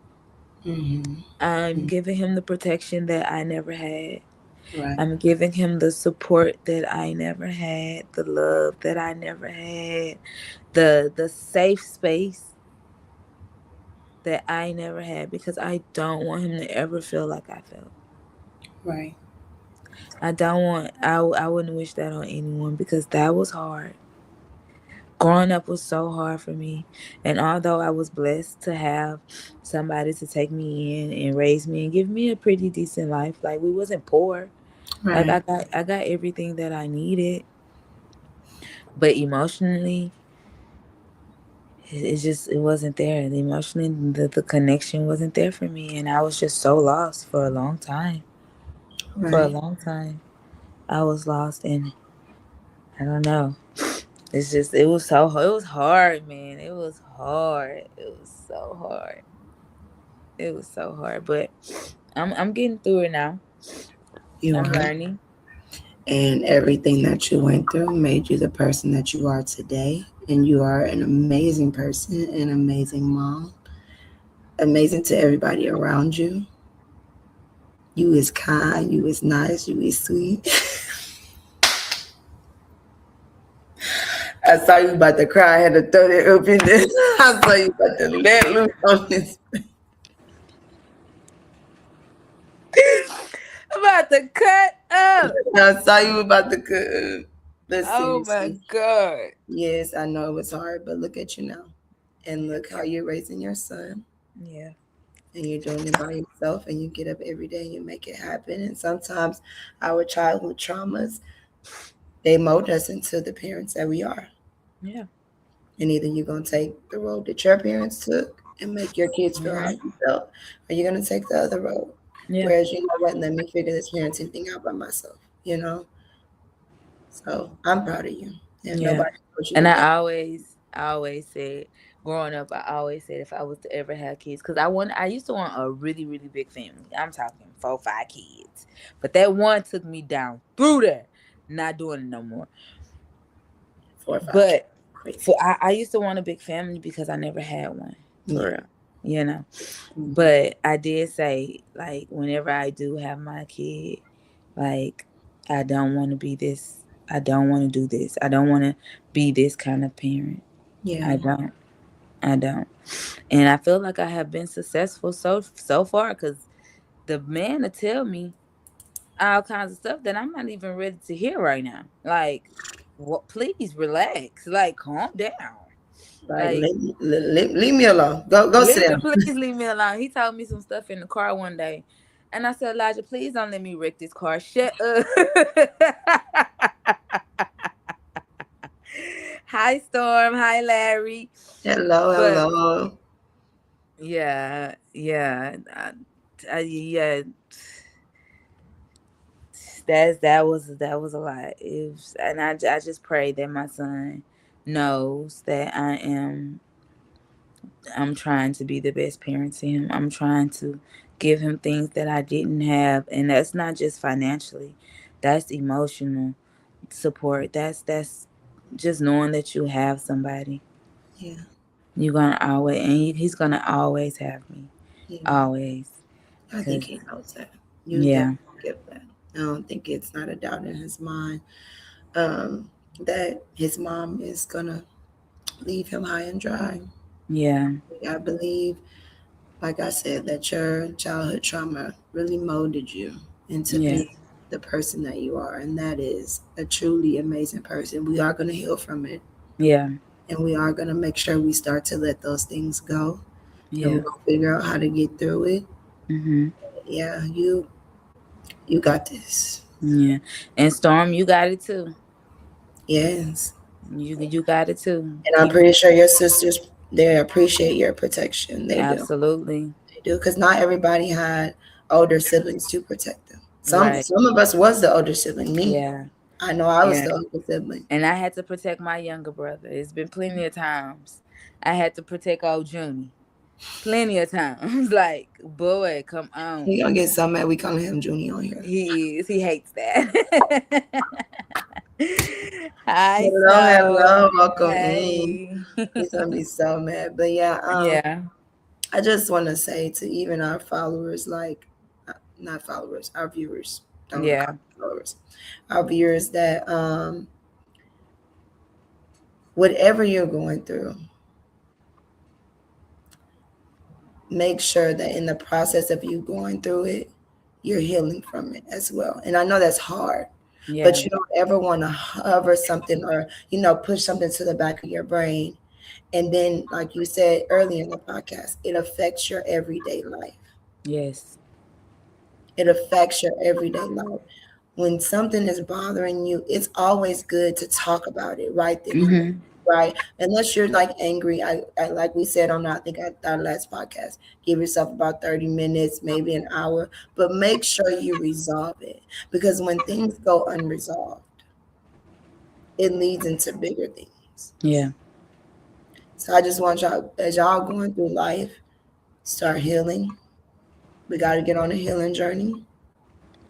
I'm Mm-hmm. giving him the protection that I never had. Right. I'm giving him the support that I never had, the love that I never had, the safe space that I never had, because I don't want him to ever feel like I felt. Right. I don't want, I wouldn't wish that on anyone, because that was hard. Growing up was so hard for me. And although I was blessed to have somebody to take me in and raise me and give me a pretty decent life, like we wasn't poor. Like Right. I got everything that I needed, but emotionally it wasn't there. The emotionally the connection wasn't there for me, and I was just so lost for a long time. For a Right. long time. I was lost, and I don't know. It's just it was hard, man. It was hard. It was so hard. It was so hard, but I'm getting through it now. You I'm are. learning. And everything that you went through made you the person that you are today. And you are an amazing person, an amazing mom, amazing to everybody around you. You is kind, you is nice, you is sweet. I saw you about to cry. I had to throw that up in there. I saw you about to let loose on this. I'm about to cut up. I saw you about to but Oh my seriously, god. yes, I know it was hard, but look at you now. And look how you're raising your son. Yeah. And you're doing it by yourself, and you get up every day and you make it happen. And sometimes our childhood traumas, they mold us into the parents that we are. Yeah. And either you're going to take the road that your parents took and make your kids feel how Hmm. you felt, or you're going to take the other road. Yeah. Whereas, you know what, let me figure this parenting thing out by myself, you know? So I'm proud of you. And Yeah. nobody told you And to go. I always said, growing up, I always said if I was to ever have kids, because I used to want a really, really big family. I'm talking 4, 5 kids. But that one took me down through there. Not doing it no more. 4 or 5 kids. But Crazy. for I used to want a big family because I never had one. For Yeah. real. You know. Mhm. But I did say, like, whenever I do have my kid, like, I don't want to be this. I don't want to do this. I don't want to be this kind of parent. Yeah. I don't. I don't. And I feel like I have been successful so far, because the man to tell me all kinds of stuff that I'm not even ready to hear right now. Like, what? Please relax. Like, calm down. Like, Like, leave me alone. Go sit down. please leave me alone. He told me some stuff in the car one day, and I said, Elijah, please don't let me wreck this car. Shut up. Hi, Storm. Hi, Larry. Hello, But hello. yeah, yeah, yeah. That was a lot. And I just pray that my son knows that I'm trying to be the best parent to him. I'm trying to give him things that I didn't have, and that's not just financially. That's emotional support. That's just knowing that you have somebody. Yeah, You're gonna always, and he's gonna always have me, he will. always. I think Cause he knows that. You yeah, definitely get that. I don't think it's not a doubt in his mind um, that his mom is gonna leave him high and dry. yeah, I believe, like I said, that your childhood trauma really molded you into yeah, being the person that you are, and that is a truly amazing person. We are gonna heal from it, yeah, and we are gonna make sure we start to let those things go, and we're yeah. gonna figure out how to get through it. Mhm. Yeah, you got this. Yeah. And Storm, you got it too. Yes. You got it too. And I'm Keep pretty sure your sisters, they appreciate your protection. They do. absolutely They do. Because not everybody had older siblings to protect them. Some right. some of us was the older sibling. Me, Yeah. I know I was Yeah. the older sibling. And I had to protect my younger brother. It's been plenty of times. I had to protect old Junie. Plenty of times. Like, boy, come on. He gonna get so mad we calling him Junior on here. He is. He hates that. Hi, Hello, Snow. hello, welcome in. Hey. He's gonna be so mad. But yeah, Yeah. I just want to say to even our followers, like not followers, our viewers. I don't want to call Yeah. them followers. Our viewers that whatever you're going through, make sure that in the process of you going through it, you're healing from it as well. And I know that's hard, but Yeah. you don't ever want to hover something or, push something to the back of your brain. And then, like you said earlier in the podcast, it affects your everyday life. Yes. It affects your everyday life. When something is bothering you, it's always good to talk about it right then and there, Mm-hmm. right? Unless you're like angry, I like we said on I think our last podcast, give yourself about 30 minutes, maybe an hour, but make sure you resolve it, because when things go unresolved, it leads into bigger things. Yeah. So I just want y'all, as y'all going through life, start healing. We got to get on a healing journey.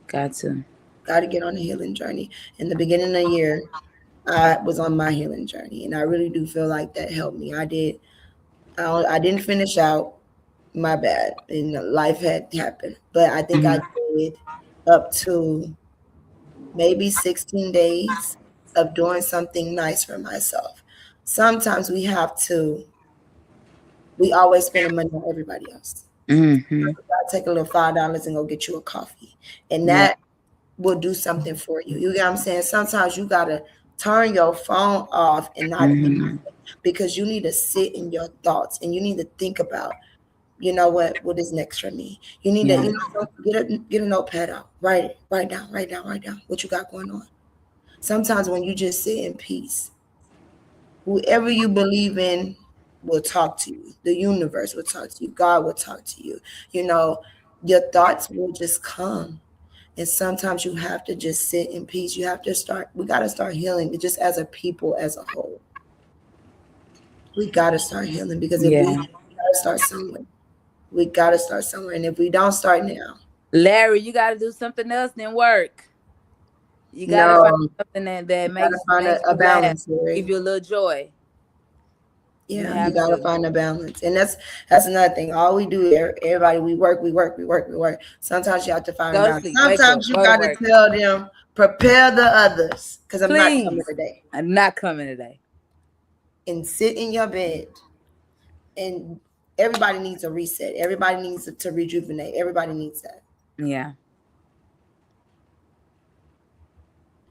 Got to. Got to get on a healing journey. In the beginning of the year, I was on my healing journey, and I really do feel like that helped me. I did. I didn't finish out. My bad. And life had happened, but I think I Mm-hmm. did up to maybe 16 days of doing something nice for myself. Sometimes we have to. We always spend money on everybody else. Mm-hmm. I take a little $5 and go get you a coffee, and Yeah. that will do something for you. You get what I'm saying? Sometimes you gotta turn your phone off and not Mm-hmm. because you need to sit in your thoughts and you need to think about, what is next for me. You need to, Yeah. get a notepad out, write down what you got going on. Sometimes when you just sit in peace, whoever you believe in will talk to you. The universe will talk to you. God will talk to you. You know, your thoughts will just come. And sometimes you have to just sit in peace. We got to start healing just as a people as a whole. We got to start healing because if we Yeah. got to start somewhere, we got to start somewhere. And if we don't start now, Larry, you got to do something else than work. You got to find no, something that you got to find makes a you laugh, balance, give Larry. you a little joy. You Yeah, you have gotta to find a balance, and that's another thing. All we do, everybody, we work, we work, we work, we work. Sometimes you have to find a go to balance. sleep, wake up, Sometimes you go to gotta work. tell them, prepare the others, because I'm not coming Please. today, I'm not coming today. and sit in your bed. And everybody needs a reset. Everybody needs to rejuvenate. Everybody needs that. Yeah.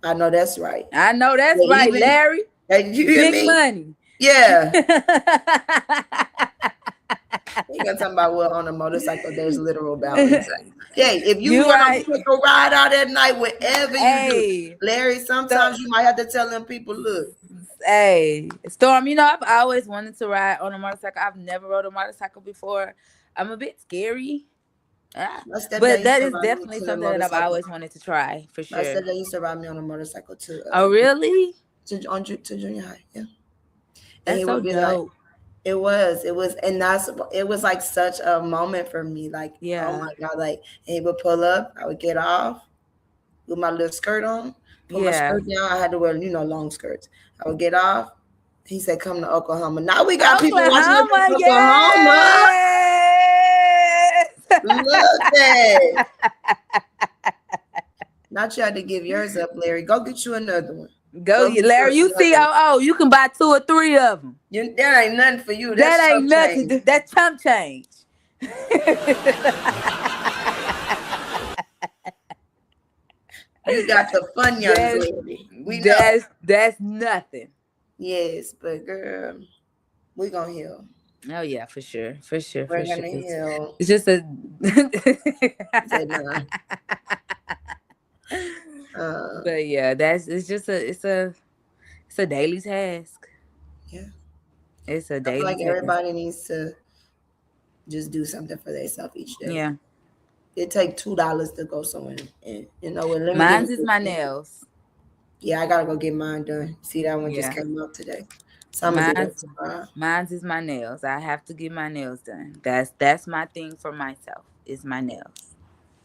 I know that's right. I know that's But right, even, Larry. you hear Big me? money. Yeah. You got talking about, well, on a motorcycle, there's literal balance. Okay, if you You want to right. take a ride out at night, whatever you do, Hey. Larry, So, sometimes you might have to tell them people, look, hey, Storm, I've always wanted to ride on a motorcycle. I've never rode a motorcycle before. I'm a bit scary. Ah, my but stepdad used that to is ride me definitely to the something that I've motorcycle. always wanted to try for My sure. stepdad used to ride me on a motorcycle Oh, really? to junior high, yeah. And That's he so would be like, dope. and it was like such a moment for me. Like, oh Yeah. my God, like, and he would pull up, I would get off with my little skirt on, put my Yeah. skirt down. I had to wear, long skirts. I would get off. He said, come to Oklahoma. Now we got people watching us Oklahoma, in Oklahoma. yes. Look at. Not you had to give yours up, Larry. Go get you another one. Go, Go get Larry. You you see, another one. you can buy 2 or 3 of them. That ain't nothing for you. That That's ain't chump nothing. change. That's chump change. You got the fun youngs, that's lady. We know. that's nothing. Yes, but girl, we gonna heal. Oh yeah, for sure, for sure, We're for sure. gonna heal. It's just a. Say nah. But yeah, it's just it's a daily task. Yeah. It's a I feel daily like task. everybody needs to just do something for themselves each day. Yeah, It take $2 to go somewhere, and let me give mine's you is this my tip. nails. Yeah, I gotta go get mine done. See, that one just Yeah, came out today, so I'm gonna do that mine's tomorrow. mine's is my nails. I have to get my nails done. That's my thing for myself. Is my nails.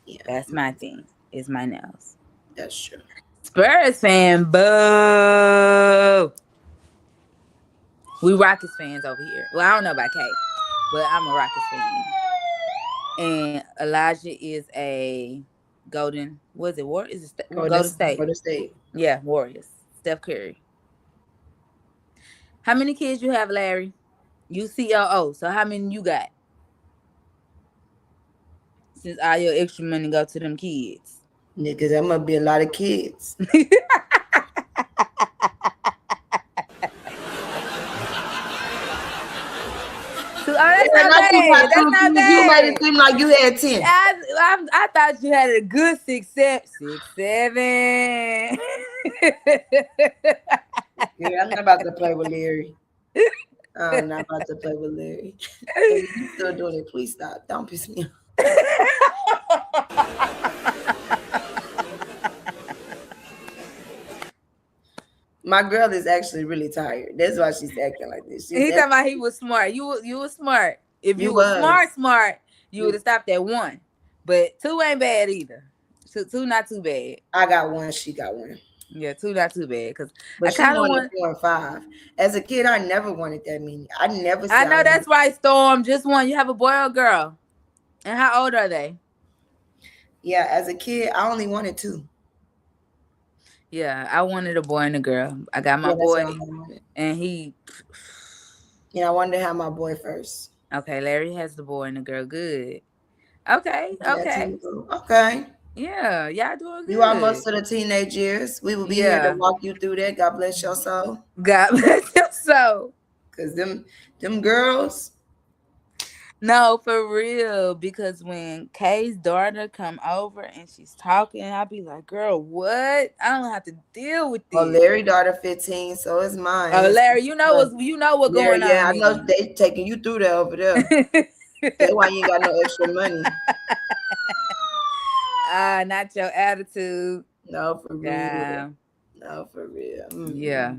Yeah, That's my thing. Is my nails. that's true. Spurs fan, boo. We Rockets fans over here. Well, I don't know about Kate, but I'm a Rockets fan. And Elijah is a Golden. Was it War? Is it Golden State? Go to state. Yeah, Warriors. Steph Curry. How many kids you have, Larry? You COO. So how many you got? since all your extra money go to them kids? Nigga, that must be a lot of kids. So, that's not bad. That's not bad. You made it seem like you had 10. I thought you had a good 6, 7. Yeah, I'm not about to play with Larry. I'm not about to play with Larry. If you still doing it, please stop. Don't piss me off. My girl is actually really tired. That's why she's acting like this. He talking about he was smart. You was smart. If you was smart, you would have stopped at 1. But 2 ain't bad either. 2 not too bad. I got 1. She got 1. Yeah, 2 not too bad. But I kind of wanted 4 and 5. As a kid, I never wanted that many. I never. I know that's right, Storm. Just 1. You have a boy or a girl? And how old are they? Yeah, as a kid, I only wanted 2. Yeah, I wanted a boy and a girl. I got my boy, and he. Yeah, I wanted to have my boy first. Okay, Larry has the boy and the girl. Good. Okay. Okay. Yeah, y'all doing good. You almost to the teenage years. We will be here to walk you through that. God bless your soul. God bless your soul. Cause them girls. No, for real. Because when Kay's daughter come over and she's talking, I'll be like, "Girl, what? I don't have to deal with this." Oh, Larry's daughter 15, so it's mine. Oh, Larry, you know what going on. Yeah, I know they taking you through that over there. That's why you ain't got no extra money. Not your attitude. No, for real. No, for real. Mm-hmm. Yeah.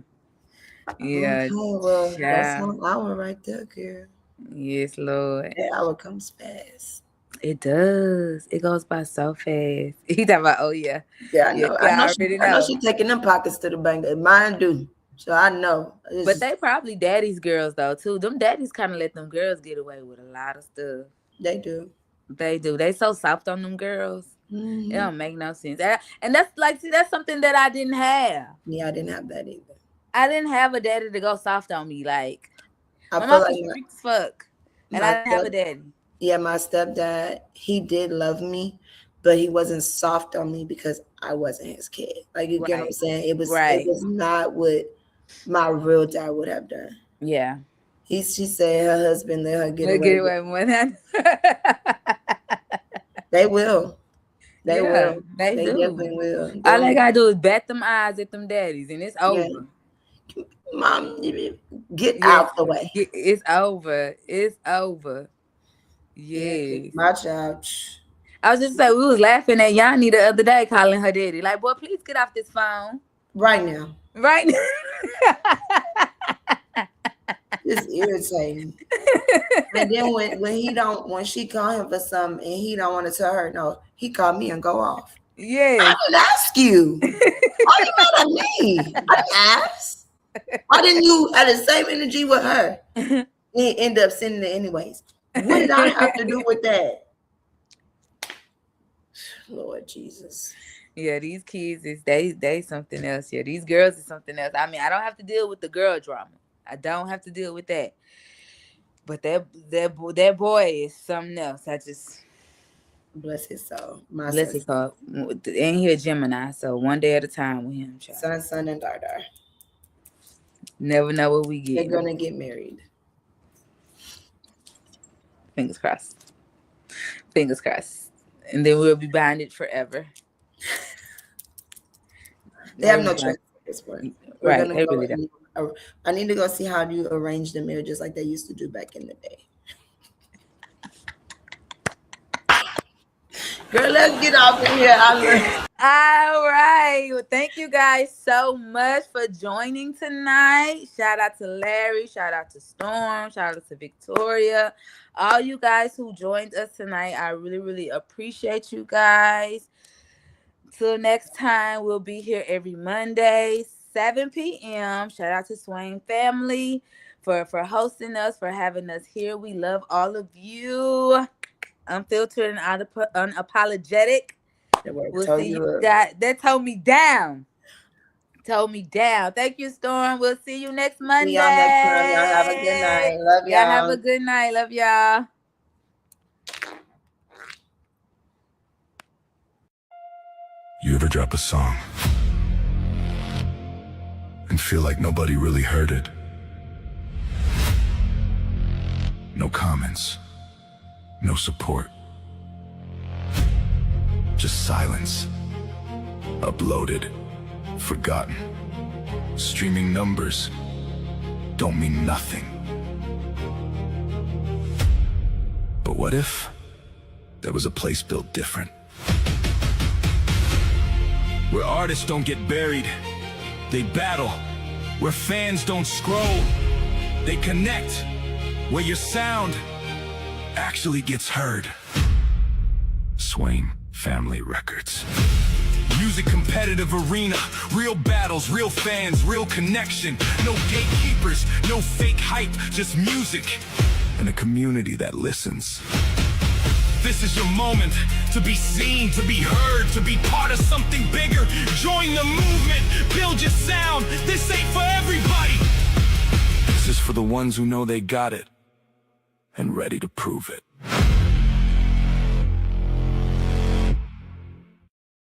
Yeah. Okay, well, that's 1 hour right there, girl. Yes, Lord. That hour comes fast. It does. It goes by so fast. He talking about, oh yeah. Yeah, I know. I know she's taking them pockets to the bank. Mine do. So I know. But they probably daddy's girls though too. Them daddies kind of let them girls get away with a lot of stuff. They do. They do. They so soft on them girls. Mm-hmm. It don't make no sense. And that's like, see, that's something that I didn't have. Yeah, I didn't have that either. I didn't have a daddy to go soft on me. Like, I my feel mom like was freak as fuck. And I didn't have a daddy. Yeah, my stepdad, he did love me, but he wasn't soft on me because I wasn't his kid. Like, you get what I'm saying? It was not what my real dad would have done. Yeah. She said her husband let her get away with that. They will. They will. They do. Definitely will. All they gotta do is bat them eyes at them daddies, and it's over. Yeah. Mom, get out the way. It's over. It's over. Yes. My child. I was just saying, we was laughing at Yanni the other day calling her daddy. Like, boy, please get off this phone. Right now. Right now. It's irritating. And then when she called him for something and he don't want to tell her no, he called me and go off. Yeah. I didn't ask you. Why you mad at me? I didn't ask. Why didn't you have the same energy with her? He end up sending it anyways. What did I have to do with that? Lord Jesus. Yeah, these kids they something else. Yeah, these girls is something else. I mean, I don't have to deal with the girl drama. I don't have to deal with that. But that boy is something else. I just bless his soul. Bless his soul. And he a Gemini, so one day at a time with him, child. Son, and daughter. Never know what we get. They're gonna get married. Fingers crossed. Fingers crossed. And then we'll be bonded forever. They have no choice at this point. Right. They really don't. I need to go see how you arrange the marriages like they used to do back in the day. Girl, let's get off of here. All right. Well, thank you guys so much for joining tonight. Shout out to Larry. Shout out to Storm. Shout out to Victoria. All you guys who joined us tonight, I really, really appreciate you guys. Till next time, we'll be here every Monday, 7 p.m. Shout out to Swain family for hosting us, for having us here. We love all of you. Unfiltered and unapologetic. We'll see you guys. That told me down. Thank you, Storm. We'll see you next Monday. See y'all next time. Y'all have a good night. Love y'all. Y'all have a good night. Love y'all. Ever drop a song and feel like nobody really heard it? No comments, no support, just silence. Uploaded, forgotten. Streaming numbers don't mean nothing. But what if there was a place built different? Where artists don't get buried, they battle. Where fans don't scroll, they connect. Where your sound actually gets heard. Swain Family Records. Music competitive arena, real battles, real fans, real connection. No gatekeepers, no fake hype, just music. And a community that listens. This is your moment to be seen, to be heard, to be part of something bigger. Join the movement, build your sound. This ain't for everybody. This is for the ones who know they got it and ready to prove it.